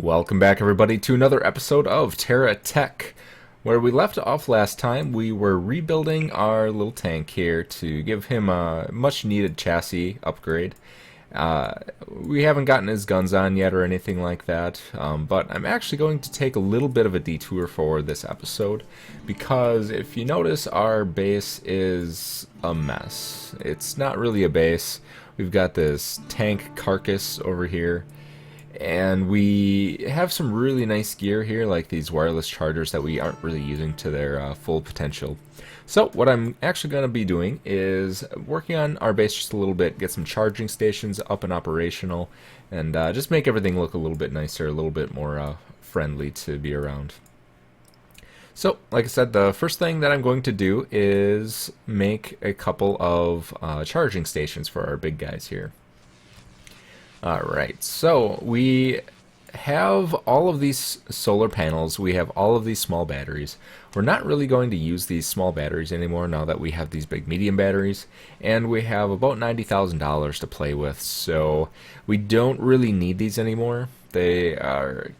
Welcome back, everybody, to another episode of TerraTech. Where we left off last time, we were rebuilding our little tank here to give him a much-needed chassis upgrade. Uh, we haven't gotten his guns on yet or anything like that, but I'm actually going to take a little bit of a detour for this episode, because if you notice, our base is a mess. It's not really a base. We've got this tank carcass over here. And we have some really nice gear here, like these wireless chargers that we aren't really using to their full potential. So what I'm actually going to be doing is working on our base just a little bit, get some charging stations up and operational, and just make everything look a little bit nicer, a little bit more friendly to be around. So, like I said, the first thing that I'm going to do is make a couple of charging stations for our big guys here. Alright, so we have all of these solar panels, we have all of these small batteries. We're not really going to use these small batteries anymore now that we have these big medium batteries, and we have about $90,000 to play with, so we don't really need these anymore. They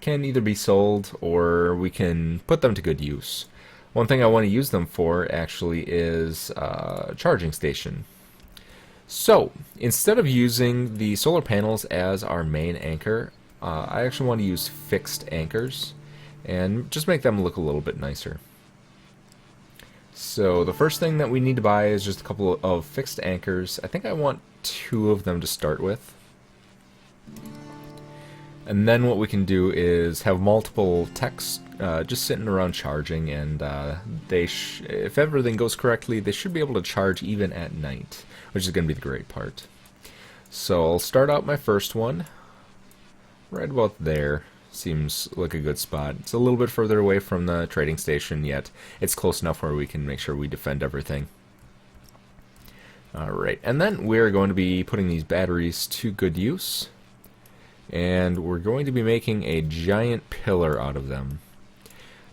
can either be sold or we can put them to good use. One thing I want to use them for actually is a charging station. So, instead of using the solar panels as our main anchor, I actually want to use fixed anchors and just make them look a little bit nicer. So the first thing that we need to buy is just a couple of fixed anchors. I think I want 2 of them to start with. And then what we can do is have multiple techs just sitting around charging, and if everything goes correctly, they should be able to charge even at night, which is going to be the great part. So I'll start out my first one right about there. Seems like a good spot. It's a little bit further away from the trading station, yet it's close enough where we can make sure we defend everything. Alright, and then we're going to be putting these batteries to good use, and we're going to be making a giant pillar out of them.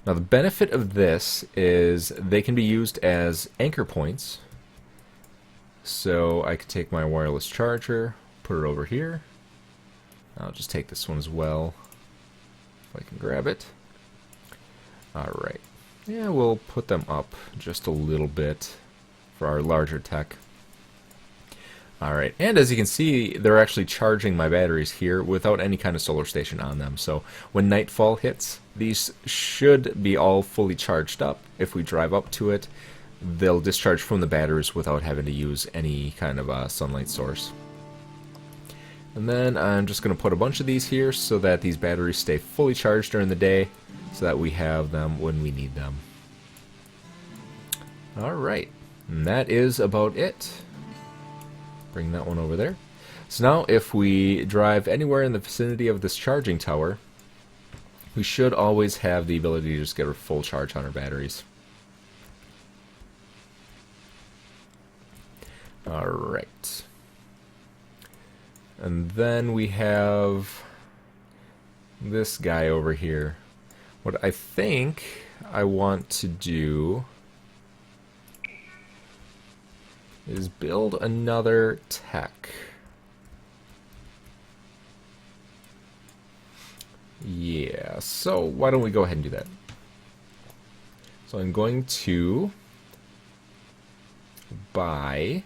Now the benefit of this is they can be used as anchor points. So I could take my wireless charger, put it over here. I'll just take this one as well, if I can grab it. Alright, yeah, we'll put them up just a little bit for our larger tech. Alright, and as you can see, they're actually charging my batteries here without any kind of solar station on them. So when nightfall hits, these should be all fully charged up. If we drive up to it, they'll discharge from the batteries without having to use any kind of sunlight source. And then I'm just going to put a bunch of these here so that these batteries stay fully charged during the day, so that we have them when we need them. Alright, and that is about it. Bring that one over there. So now if we drive anywhere in the vicinity of this charging tower, we should always have the ability to just get a full charge on our batteries. Alright. And then we have this guy over here. What I think I want to do is build another tech. Yeah, so why don't we go ahead and do that? So I'm going to buy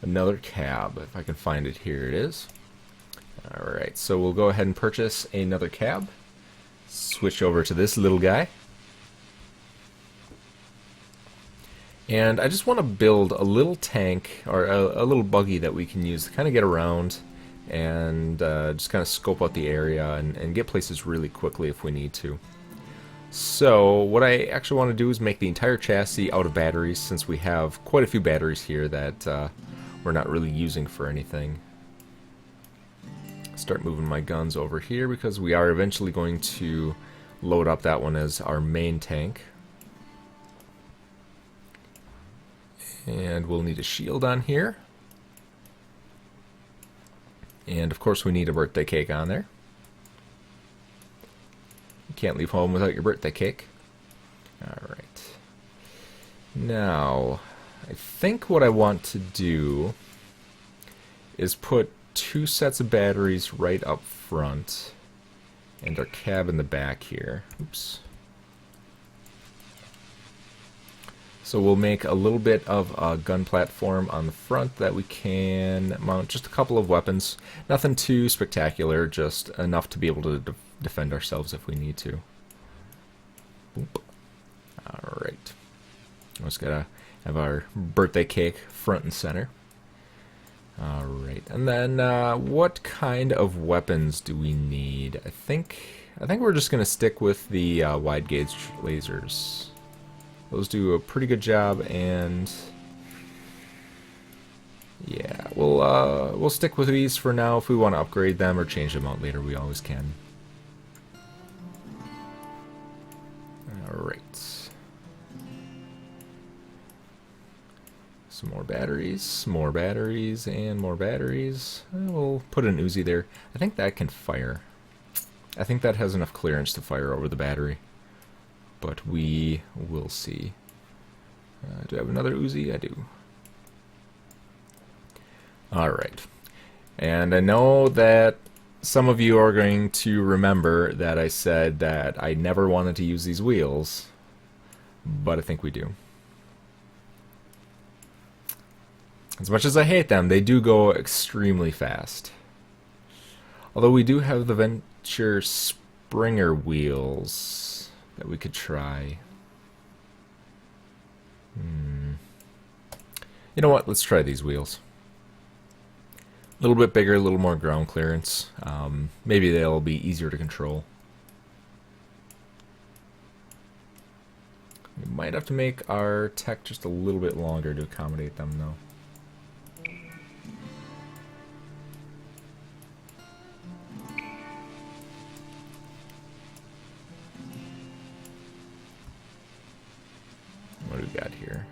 another cab, if I can find it. Here it is. Alright, so we'll go ahead and purchase another cab. Switch over to this little guy. And I just want to build a little tank, or a little buggy that we can use to kind of get around and just kind of scope out the area and get places really quickly if we need to. So what I actually want to do is make the entire chassis out of batteries, since we have quite a few batteries here that we're not really using for anything. Start moving my guns over here because we are eventually going to load up that one as our main tank. And we'll need a shield on here. And of course we need a birthday cake on there. You can't leave home without your birthday cake. Alright. Now, I think what I want to do is put 2 sets of batteries right up front. And our cab in the back here. Oops. So we'll make a little bit of a gun platform on the front that we can mount just a couple of weapons. Nothing too spectacular, just enough to be able to defend ourselves if we need to. Boop. Alright. Just gotta have our birthday cake front and center. Alright, and then what kind of weapons do we need? I think we're just gonna stick with the wide gauge lasers. Those do a pretty good job, and yeah, we'll stick with these for now. If we want to upgrade them or change them out later, we always can. Alright. Some more batteries, and more batteries. We'll put an Uzi there. I think that can fire. I think that has enough clearance to fire over the battery. But we will see. Do I have another Uzi? I do. Alright. And I know that some of you are going to remember that I said that I never wanted to use these wheels. But I think we do. As much as I hate them, they do go extremely fast. Although we do have the Venture Springer wheels that we could try. You know what? Let's try these wheels. A little bit bigger, a little more ground clearance. Maybe they'll be easier to control. We might have to make our tech just a little bit longer to accommodate them, though. What do we got here?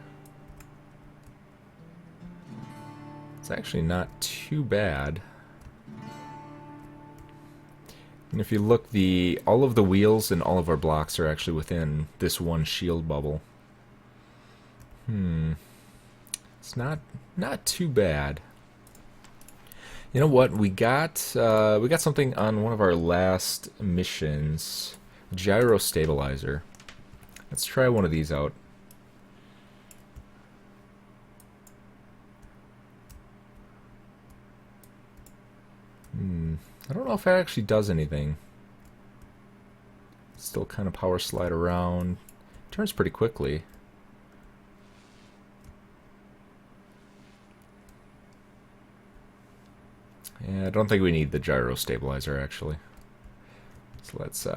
It's actually not too bad. And if you look, all of the wheels and all of our blocks are actually within this one shield bubble. It's not too bad. You know what? We got something on one of our last missions. Gyro stabilizer. Let's try one of these out. I don't know if it actually does anything. Still kind of power slide around. Turns pretty quickly. Yeah, I don't think we need the gyro stabilizer actually. So let's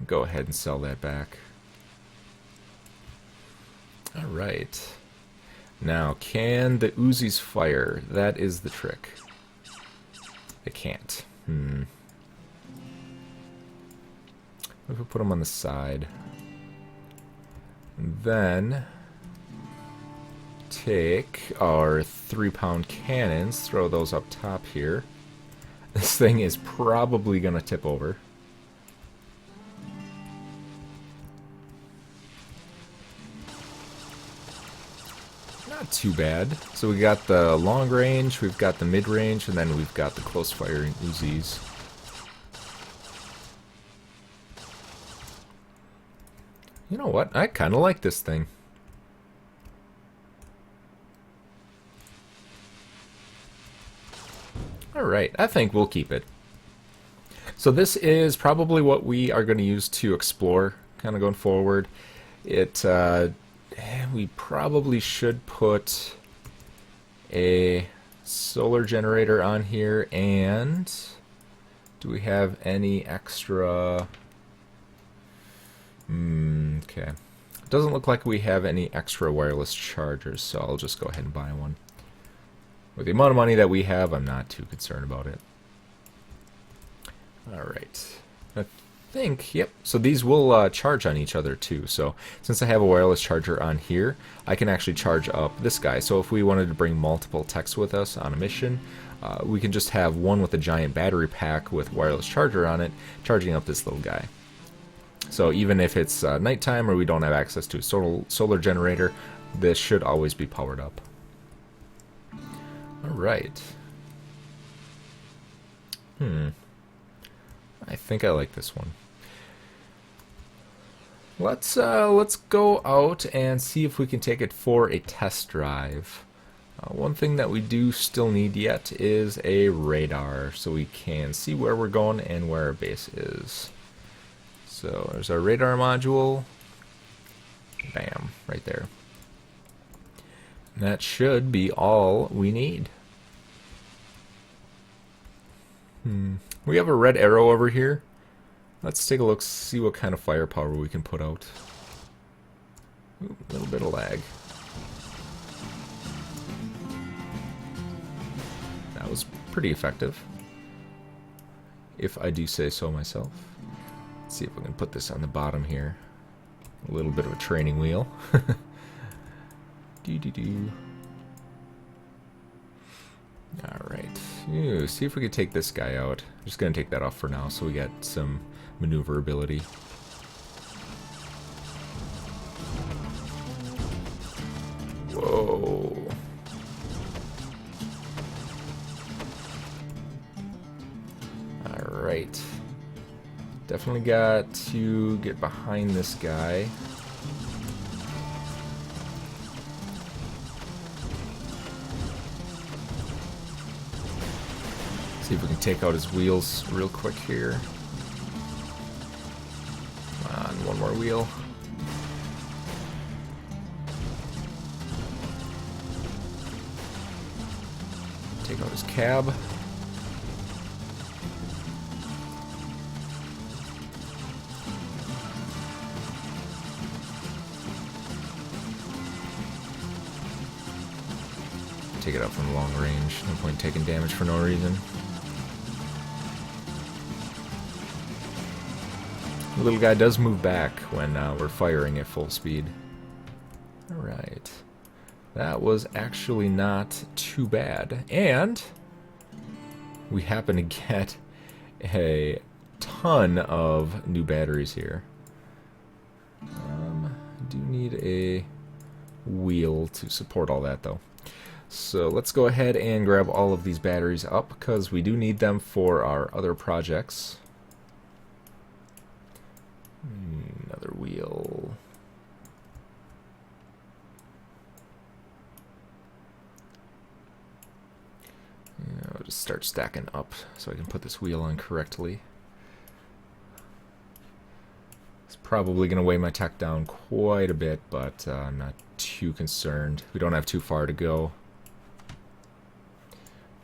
go ahead and sell that back. Alright. Now, can the Uzis fire? That is the trick. They can't. What if we put them on the side? And then take our 3-pound cannons, throw those up top here. This thing is probably gonna tip over. Not too bad. So we got the long range, we've got the mid range, and then we've got the close firing Uzis. You know what? I kind of like this thing. Alright, I think we'll keep it. So this is probably what we are going to use to explore, kind of going forward. We probably should put a solar generator on here, and do we have any extra... okay. Doesn't look like we have any extra wireless chargers, so I'll just go ahead and buy one. With the amount of money that we have, I'm not too concerned about it. Alright. I think, yep, so these will charge on each other too. So since I have a wireless charger on here, I can actually charge up this guy. So if we wanted to bring multiple techs with us on a mission, we can just have one with a giant battery pack with wireless charger on it, charging up this little guy. So even if it's nighttime or we don't have access to a solar generator, this should always be powered up. Alright. I think I like this one. Let's go out and see if we can take it for a test drive. One thing that we do still need yet is a radar, so we can see where we're going and where our base is. So there's our radar module. Bam, right there. And that should be all we need. We have a red arrow over here. Let's take a look, see what kind of firepower we can put out. Ooh, a little bit of lag. That was pretty effective, if I do say so myself. Let's see if we can put this on the bottom here. A little bit of a training wheel. Do. Alright. See if we can take this guy out. I'm just going to take that off for now so we get some maneuverability. Whoa. Alright. Definitely got to get behind this guy. See if we can take out his wheels real quick here. Come on, one more wheel. Take out his cab. Take it out from long range. No point taking damage for no reason. The little guy does move back when we're firing at full speed. Alright. That was actually not too bad. And we happen to get a ton of new batteries here. I do need a wheel to support all that though. So let's go ahead and grab all of these batteries up because we do need them for our other projects. Another wheel. I'll just start stacking up so I can put this wheel on correctly. It's probably going to weigh my tech down quite a bit, but I'm not too concerned. We don't have too far to go.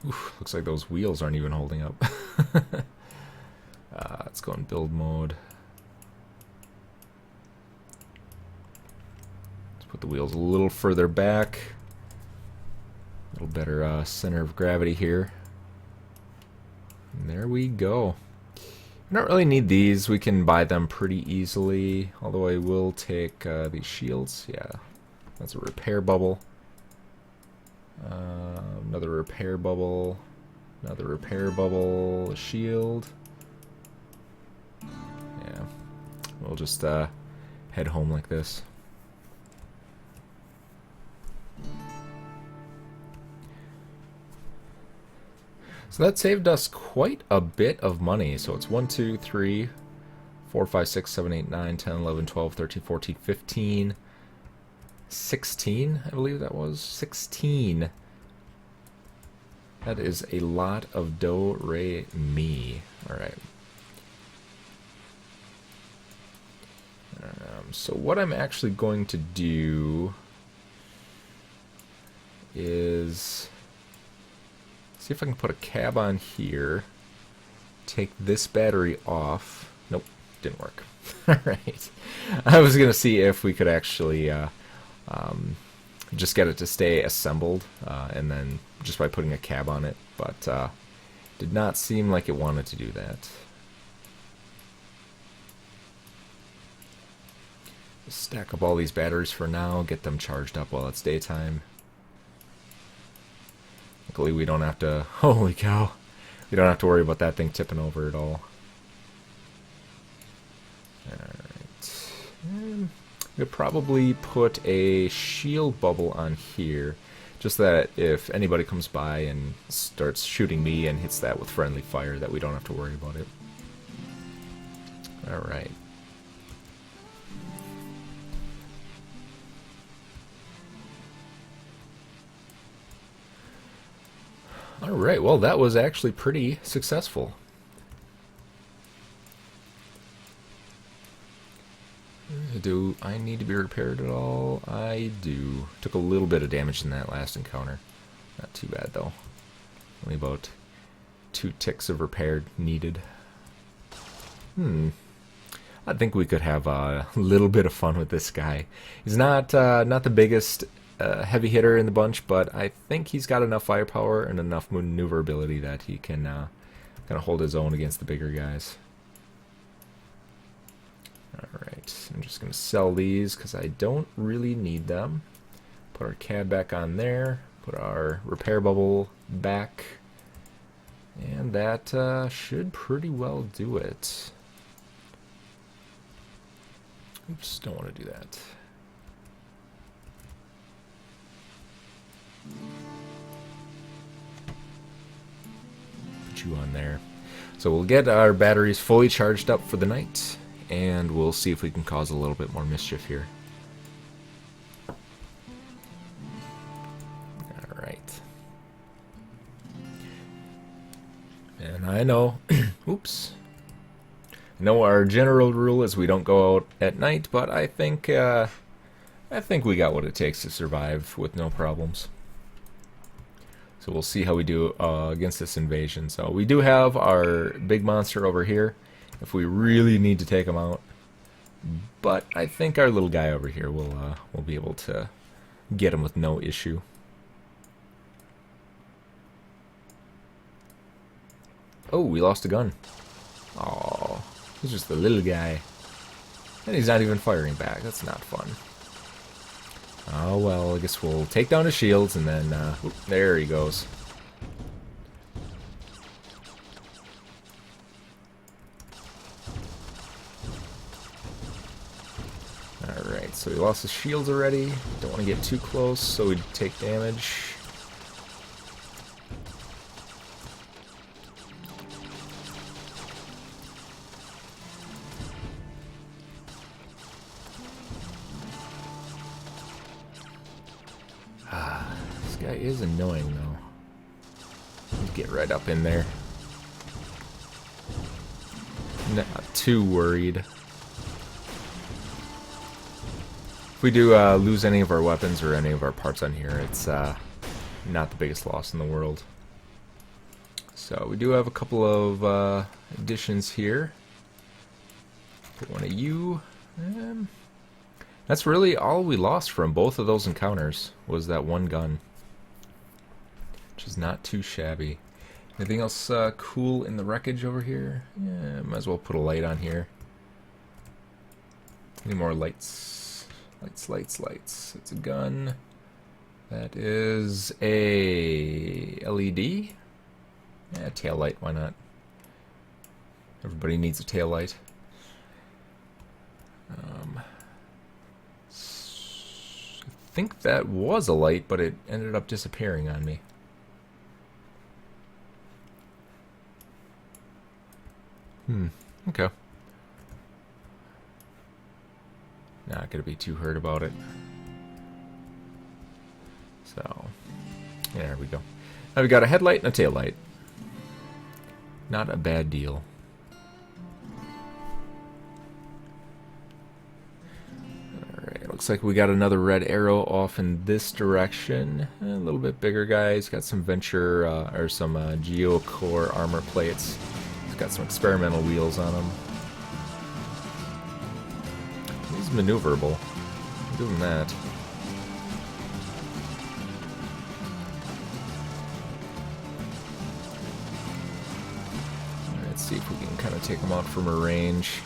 Oof, looks like those wheels aren't even holding up. Let's go in build mode. Let's put the wheels a little further back. A little better center of gravity here. And there we go. We don't really need these. We can buy them pretty easily. Although I will take these shields. Yeah, that's a repair bubble. Another repair bubble. Another repair bubble. A shield. Yeah. We'll just head home like this. So that saved us quite a bit of money. So it's 1, 2, 3, 4, 5, 6, 7, 8, 9, 10, 11, 12, 13, 14, 15, 16, I believe that was. 16. That is a lot of do, re, mi. Alright. So what I'm actually going to do is see if I can put a cab on here, take this battery off. Nope, didn't work. Alright. I was going to see if we could actually just get it to stay assembled, and then just by putting a cab on it, but did not seem like it wanted to do that. Stack up all these batteries for now, get them charged up while it's daytime. Luckily we don't have to, holy cow, we don't have to worry about that thing tipping over at all. Alright. We'll probably put a shield bubble on here, just that if anybody comes by and starts shooting me and hits that with friendly fire, that we don't have to worry about it. Alright. Alright, well that was actually pretty successful. Do I need to be repaired at all? I do. Took a little bit of damage in that last encounter. Not too bad though. Only about 2 ticks of repair needed. I think we could have a little bit of fun with this guy. He's not the biggest heavy hitter in the bunch, but I think he's got enough firepower and enough maneuverability that he can kind of hold his own against the bigger guys. Alright, I'm just going to sell these because I don't really need them. Put our cab back on there. Put our repair bubble back. And that should pretty well do it. Oops, don't want to do that. Put you on there. So we'll get our batteries fully charged up for the night, and we'll see if we can cause a little bit more mischief here. Alright. And I know, oops. I know our general rule is we don't go out at night, but I think we got what it takes to survive with no problems. So we'll see how we do against this invasion. So we do have our big monster over here if we really need to take him out. But I think our little guy over here will be able to get him with no issue. Oh, we lost a gun. Oh, he's just the little guy. And he's not even firing back. That's not fun. Oh well, I guess we'll take down his shields and then, whoop, there he goes. Alright, so he lost his shields already. Don't want to get too close so we'd take damage. This guy is annoying though. Get right up in there. Not too worried. If we do lose any of our weapons or any of our parts on here, it's not the biggest loss in the world. So we do have a couple of additions here. Put one of you. That's really all we lost from both of those encounters, was that one gun. Which is not too shabby. Anything else cool in the wreckage over here? Yeah, might as well put a light on here. Any more lights? Lights. It's a gun. That is a LED. Yeah, tail light, why not? Everybody needs a tail light. I think that was a light, but it ended up disappearing on me. Okay. Not gonna be too hurt about it. So, yeah, there we go. Now we got a headlight and a tail light. Not a bad deal. Alright, looks like we got another red arrow off in this direction. A little bit bigger guy. He's got some Venture, or some Geocore armor plates. He's got some experimental wheels on him. He's maneuverable. I'll give him that. Let's see if we can kind of take him out from a range.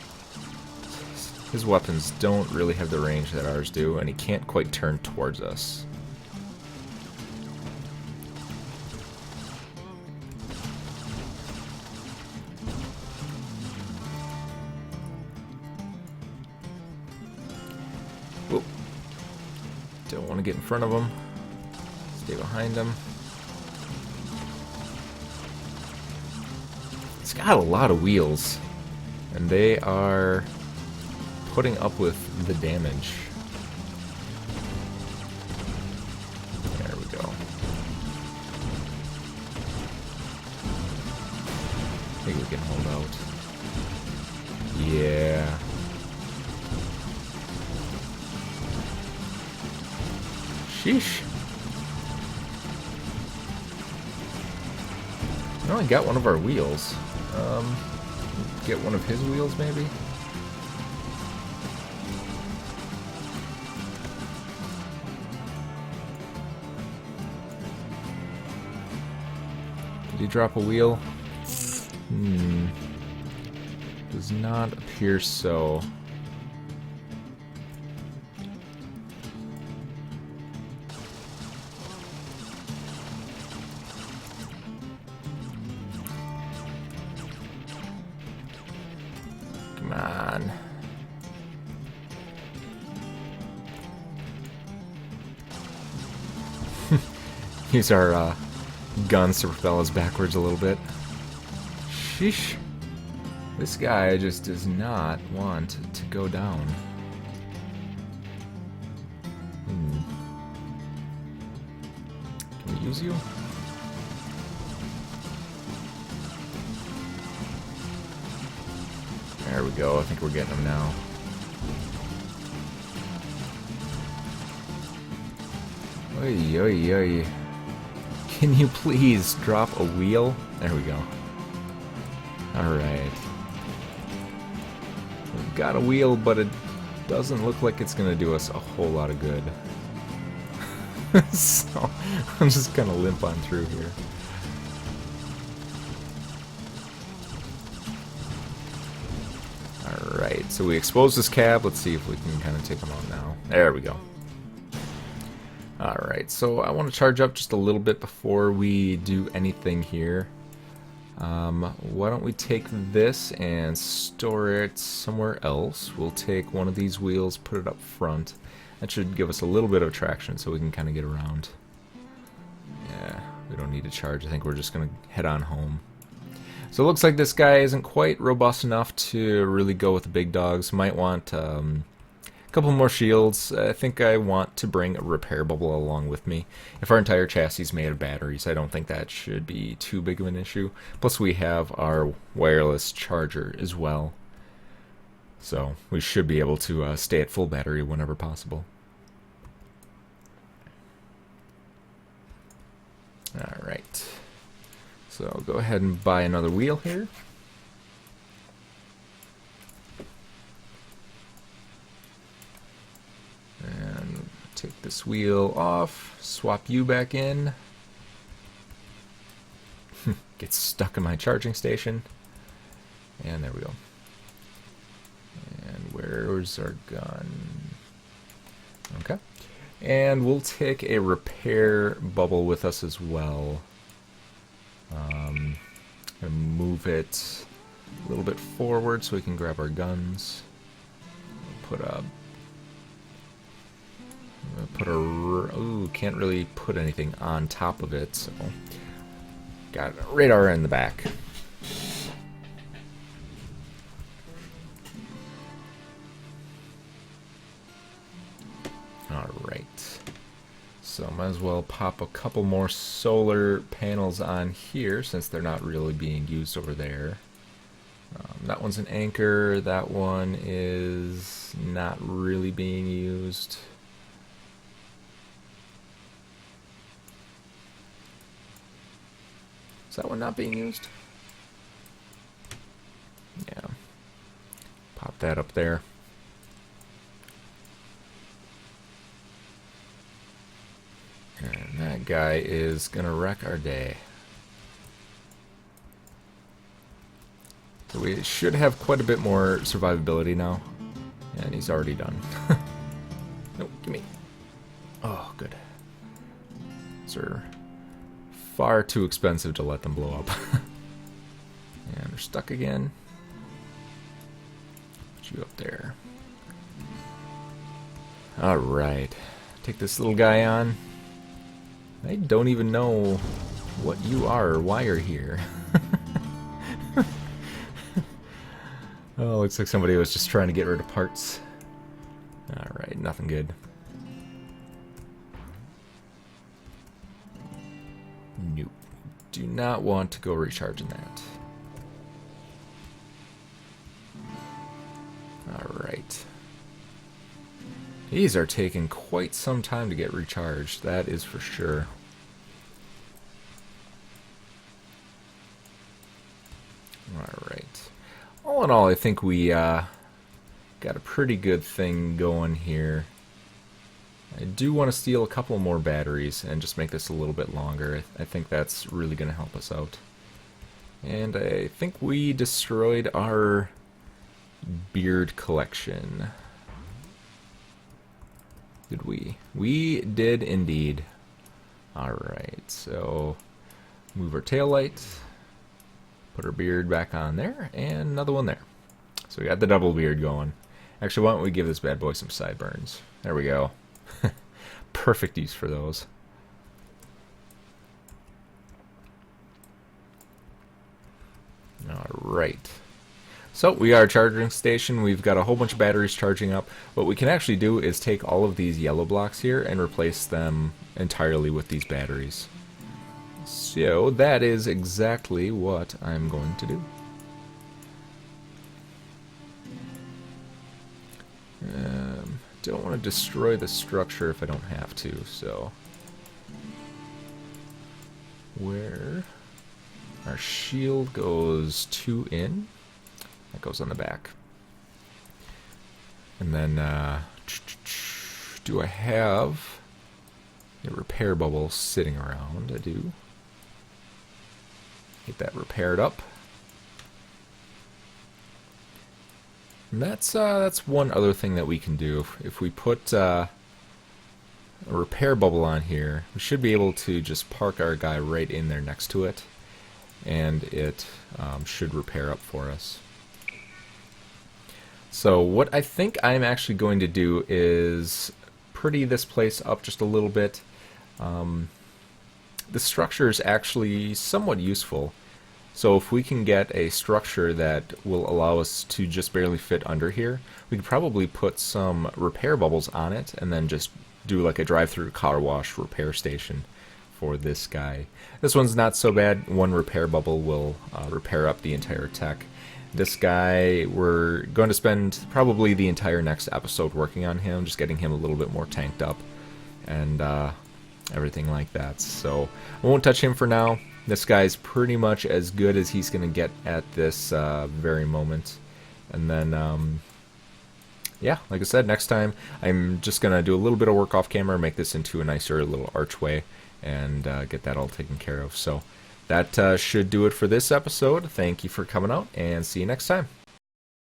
His weapons don't really have the range that ours do, and he can't quite turn towards us. Whoop. Don't want to get in front of him. Stay behind him. It's got a lot of wheels. And they are putting up with the damage. There we go. I think we can hold out. Yeah. Sheesh. I only got one of our wheels. Get one of his wheels, maybe? Did he drop a wheel? Does not appear so. Come on. Use our guns to propel us backwards a little bit. Sheesh. This guy just does not want to go down. Can we use you? There we go. I think we're getting him now. Oy, oy, oy. Can you please drop a wheel? There we go. Alright. We've got a wheel, but it doesn't look like it's going to do us a whole lot of good. So, I'm just going to limp on through here. Alright, so we exposed this cab. Let's see if we can kind of take him out now. There we go. Alright, so I want to charge up just a little bit before we do anything here. Why don't we take this and store it somewhere else? We'll take one of these wheels, put it up front. That should give us a little bit of traction so we can kind of get around. Yeah, we don't need to charge. I think we're just going to head on home. So it looks like this guy isn't quite robust enough to really go with the big dogs. Might want a couple more shields. I think I want to bring a repair bubble along with me. If our entire chassis is made of batteries, I don't think that should be too big of an issue. Plus we have our wireless charger as well. So we should be able to stay at full battery whenever possible. Alright. So go ahead and buy another wheel here. And take this wheel off, swap you back in. Get stuck in my charging station. And there we go. And where's our gun? Okay. And we'll take a repair bubble with us as well. And move it a little bit forward so we can grab our guns. Put a... Ooh, can't really put anything on top of it, so... Got a radar in the back. Alright. So might as well pop a couple more solar panels on here since they're not really being used over there. That one's an anchor. That one is not really being used. Is that one not being used? Yeah. Pop that up there. And that guy is gonna wreck our day. So we should have quite a bit more survivability now. And he's already done. Nope, gimme. Oh, good. These are far too expensive to let them blow up. And they're stuck again. Put you up there. Alright. Take this little guy on. I don't even know what you are or why you're here. Oh, looks like somebody was just trying to get rid of parts. Alright, nothing good. Nope. Do not want to go recharging that. Alright. These are taking quite some time to get recharged, that is for sure. Alright. All in all, I think we got a pretty good thing going here. I do want to steal a couple more batteries and just make this a little bit longer. I think that's really going to help us out. And I think we destroyed our beard collection. Did we? We did indeed. Alright, so move our tail light, put our beard back on there, and another one there. So we got the double beard going. Actually, why don't we give this bad boy some sideburns? There we go. Perfect use for those. Alright. So we are a charging station. We've got a whole bunch of batteries charging up. What we can actually do is take all of these yellow blocks here and replace them entirely with these batteries. So that is exactly what I'm going to do. Don't want to destroy the structure if I don't have to, so where our shield goes 2 in, that goes on the back. And then do I have a repair bubble sitting around? I do. Get that repaired up. And that's one other thing that we can do. If we put a repair bubble on here, we should be able to just park our guy right in there next to it, and it should repair up for us. So what I think I'm actually going to do is pretty this place up just a little bit. The structure is actually somewhat useful. So if we can get a structure that will allow us to just barely fit under here, we could probably put some repair bubbles on it and then just do like a drive-through car wash repair station for this guy. This one's not so bad. One repair bubble will repair up the entire tech. This guy, we're going to spend probably the entire next episode working on him, just getting him a little bit more tanked up and everything like that. So I won't touch him for now. This guy's pretty much as good as he's going to get at this very moment. And then, yeah, like I said, next time I'm just going to do a little bit of work off camera, make this into a nicer little archway, and get that all taken care of. So that should do it for this episode. Thank you for coming out, and see you next time.